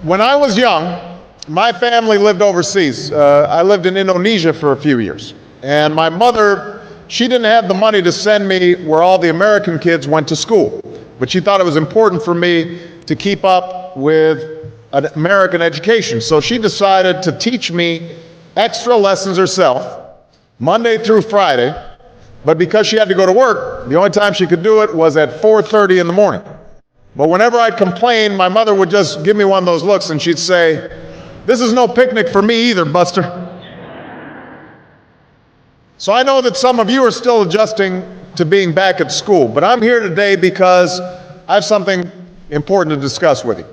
When I was young, my family lived overseas. I lived in Indonesia for a few years. And my mother, she didn't have the money to send me where all the American kids went to school. But she thought it was important for me to keep up with an American education. So she decided to teach me extra lessons herself, Monday through Friday. But because she had to go to work, the only time she could do it was at 4:30 in the morning. But whenever I'd complain, my mother would just give me one of those looks and she'd say, "This is no picnic for me either, Buster." So I know that some of you are still adjusting to being back at school, but I'm here today because I have something important to discuss with you.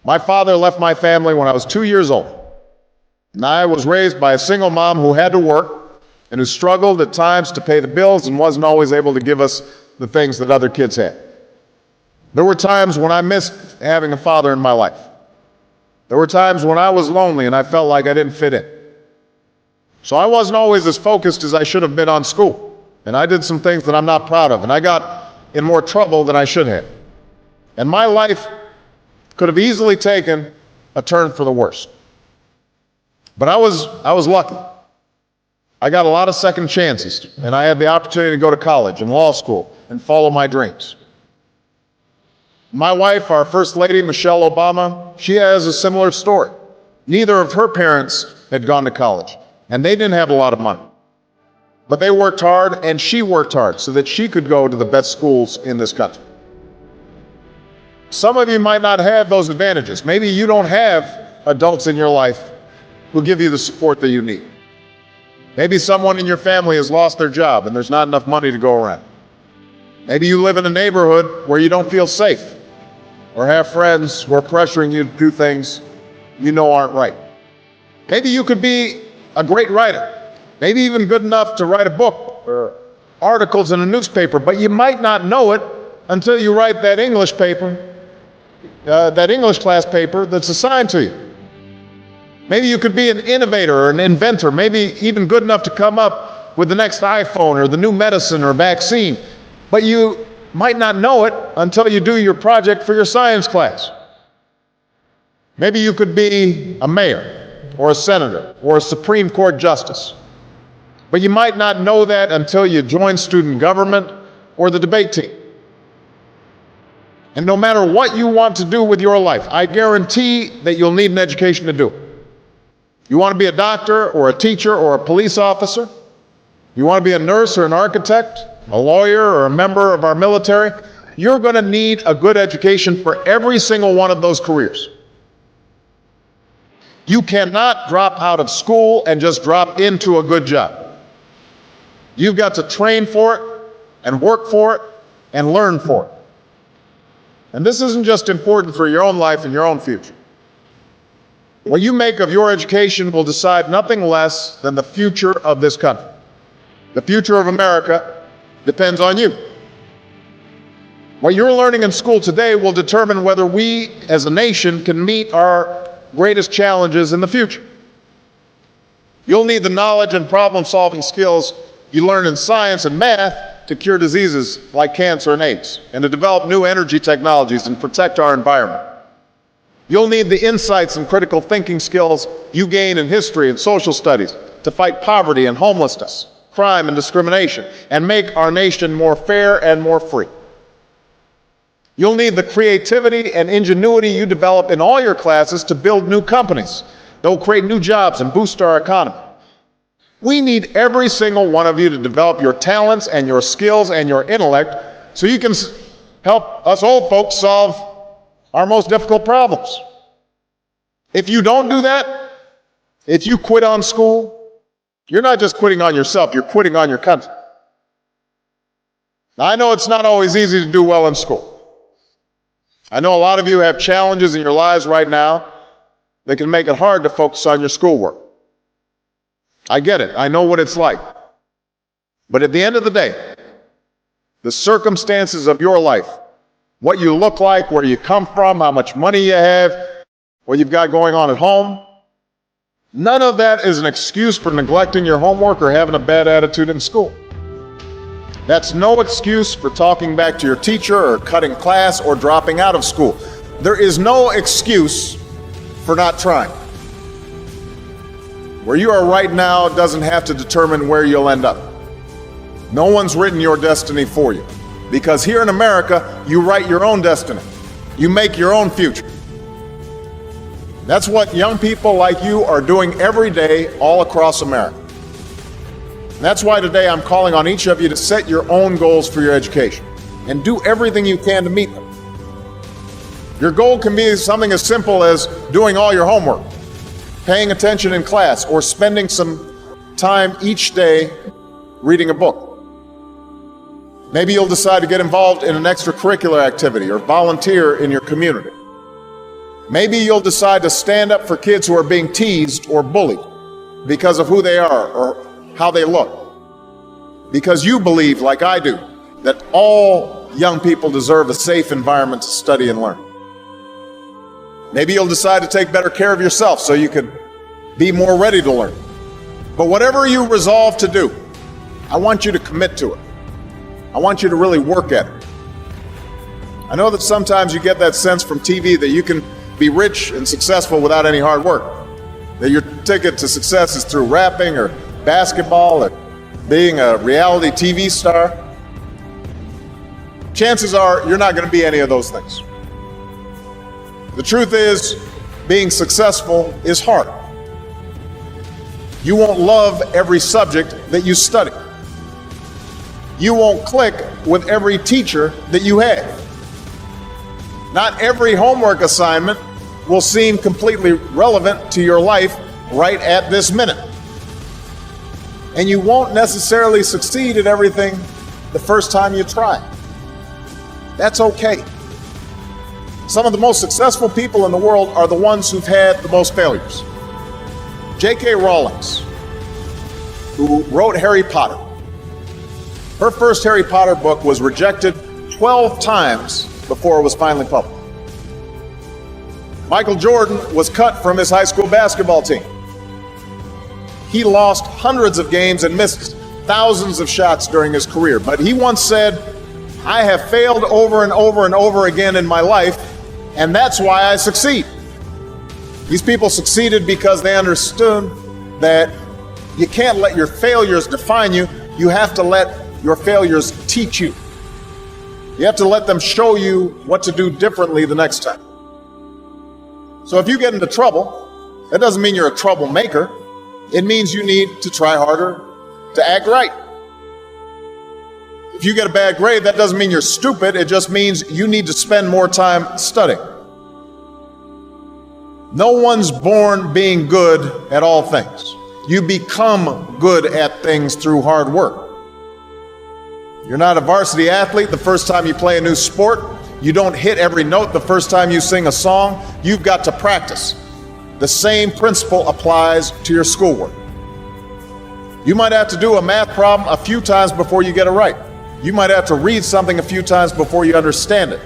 My father left my family when I was 2 years old, and I was raised by a single mom who had to work and who struggled at times to pay the bills and wasn't always able to give us the things that other kids had. There were times when I missed having a father in my life. There were times when I was lonely and I felt like I didn't fit in. So I wasn't always as focused as I should have been on school. And I did some things that I'm not proud of. And I got in more trouble than I should have. And my life could have easily taken a turn for the worse. But I was lucky. I got a lot of second chances. And I had the opportunity to go to college and law school and follow my dreams. My wife, our First Lady, Michelle Obama, she has a similar story. Neither of her parents had gone to college, and they didn't have a lot of money. But they worked hard, and she worked hard so that she could go to the best schools in this country. Some of you might not have those advantages. Maybe you don't have adults in your life who give you the support that you need. Maybe someone in your family has lost their job, and there's not enough money to go around. Maybe you live in a neighborhood where you don't feel safe, or have friends who are pressuring you to do things you know aren't right. Maybe you could be a great writer, maybe even good enough to write a book or articles in a newspaper, but you might not know it until you write that English class paper that's assigned to you. Maybe you could be an innovator or an inventor, maybe even good enough to come up with the next iPhone or the new medicine or vaccine, but you might not know it until you do your project for your science class. Maybe you could be a mayor or a senator or a Supreme Court justice, but you might not know that until you join student government or the debate team. And no matter what you want to do with your life, I guarantee that you'll need an education to do it. You want to be a doctor or a teacher or a police officer? You want to be a nurse or an architect, a lawyer or a member of our military? You're going to need a good education for every single one of those careers. You cannot drop out of school and just drop into a good job. You've got to train for it and work for it and learn for it. And this isn't just important for your own life and your own future. What you make of your education will decide nothing less than the future of this country. The future of America depends on you. What you're learning in school today will determine whether we as a nation can meet our greatest challenges in the future. You'll need the knowledge and problem-solving skills you learn in science and math to cure diseases like cancer and AIDS, and to develop new energy technologies and protect our environment. You'll need the insights and critical thinking skills you gain in history and social studies to fight poverty and homelessness, crime and discrimination, and make our nation more fair and more free. You'll need the creativity and ingenuity you develop in all your classes to build new companies that will create new jobs and boost our economy. We need every single one of you to develop your talents and your skills and your intellect so you can help us old folks solve our most difficult problems. If you don't do that, if you quit on school, you're not just quitting on yourself, you're quitting on your country. Now, I know it's not always easy to do well in school. I know a lot of you have challenges in your lives right now that can make it hard to focus on your schoolwork. I get it. I know what it's like. But at the end of the day, the circumstances of your life, what you look like, where you come from, how much money you have, what you've got going on at home, none of that is an excuse for neglecting your homework or having a bad attitude in school. That's no excuse for talking back to your teacher or cutting class or dropping out of school. there is no excuse for not trying. Where you are right now doesn't have to determine where you'll end up. No one's written your destiny for you. Because here in America, you write your own destiny. You make your own future. That's what young people like you are doing every day all across America. And that's why today I'm calling on each of you to set your own goals for your education and do everything you can to meet them. Your goal can be something as simple as doing all your homework, paying attention in class, or spending some time each day reading a book. Maybe you'll decide to get involved in an extracurricular activity or volunteer in your community. Maybe you'll decide to stand up for kids who are being teased or bullied because of who they are or how they look. Because you believe, like I do, that all young people deserve a safe environment to study and learn. Maybe you'll decide to take better care of yourself so you can be more ready to learn. But whatever you resolve to do, I want you to commit to it. I want you to really work at it. I know that sometimes you get that sense from TV that you can be rich and successful without any hard work. That your ticket to success is through rapping or basketball or being a reality TV star. Chances are you're not going to be any of those things. The truth is, being successful is hard. You won't love every subject that you study. You won't click with every teacher that you have. Not every homework assignment will seem completely relevant to your life right at this minute. And you won't necessarily succeed at everything the first time you try. That's okay. Some of the most successful people in the world are the ones who've had the most failures. J.K. Rowling, who wrote Harry Potter. Her first Harry Potter book was rejected 12 times before it was finally published. Michael Jordan was cut from his high school basketball team. He lost hundreds of games and missed thousands of shots during his career. But he once said, "I have failed over and over and over again in my life, and that's why I succeed." These people succeeded because they understood that you can't let your failures define you. You have to let your failures teach you. You have to let them show you what to do differently the next time. So if you get into trouble, that doesn't mean you're a troublemaker. It means you need to try harder to act right. If you get a bad grade, that doesn't mean you're stupid. It just means you need to spend more time studying. No one's born being good at all things. You become good at things through hard work. You're not a varsity athlete the first time you play a new sport. You don't hit every note the first time you sing a song. You've got to practice. The same principle applies to your schoolwork. You might have to do a math problem a few times before you get it right. You might have to read something a few times before you understand it.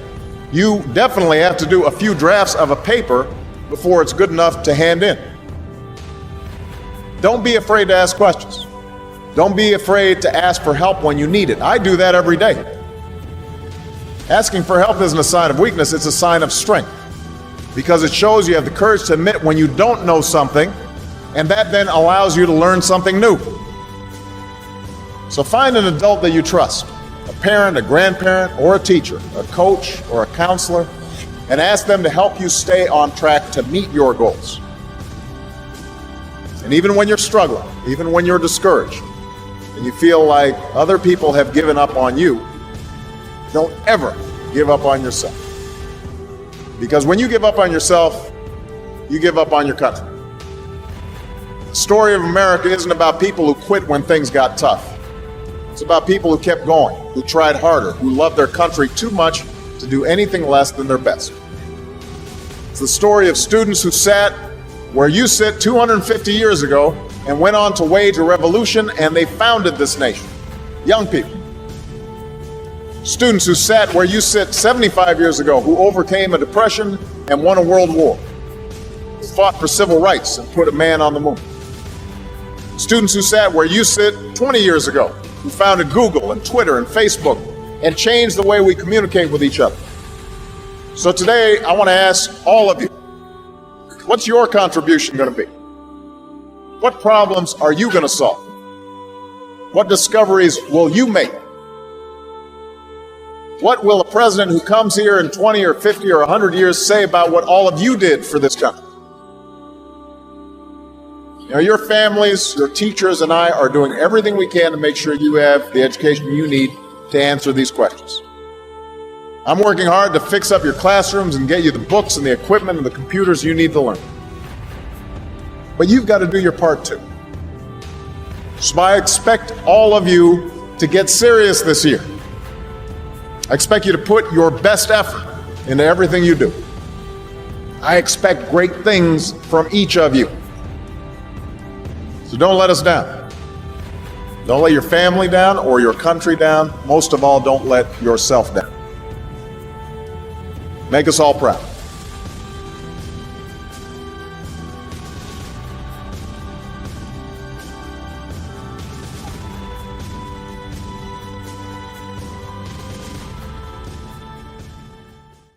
You definitely have to do a few drafts of a paper before it's good enough to hand in. Don't be afraid to ask questions. Don't be afraid to ask for help when you need it. I do that every day. Asking for help isn't a sign of weakness, it's a sign of strength. Because it shows you have the courage to admit when you don't know something, and that then allows you to learn something new. So find an adult that you trust, a parent, a grandparent, or a teacher, a coach, or a counselor, and ask them to help you stay on track to meet your goals. And even when you're struggling, even when you're discouraged, and you feel like other people have given up on you, don't ever give up on yourself. Because when you give up on yourself, you give up on your country. The story of America isn't about people who quit when things got tough. It's about people who kept going, who tried harder, who loved their country too much to do anything less than their best. It's the story of students who sat where you sit 250 years ago and went on to wage a revolution, and they founded this nation. Young people. Students who sat where you sit 75 years ago, who overcame a depression and won a world war, who fought for civil rights and put a man on the moon. Students who sat where you sit 20 years ago, who founded Google and Twitter and Facebook and changed the way we communicate with each other. So today, I want to ask all of you, what's your contribution going to be? What problems are you going to solve? What discoveries will you make? What will a president who comes here in 20 or 50 or 100 years say about what all of you did for this country? You know, your families, your teachers, and I are doing everything we can to make sure you have the education you need to answer these questions. I'm working hard to fix up your classrooms and get you the books and the equipment and the computers you need to learn. But you've got to do your part too. So I expect all of you to get serious this year. I expect you to put your best effort into everything you do. I expect great things from each of you. So don't let us down. Don't let your family down or your country down. Most of all, don't let yourself down. Make us all proud.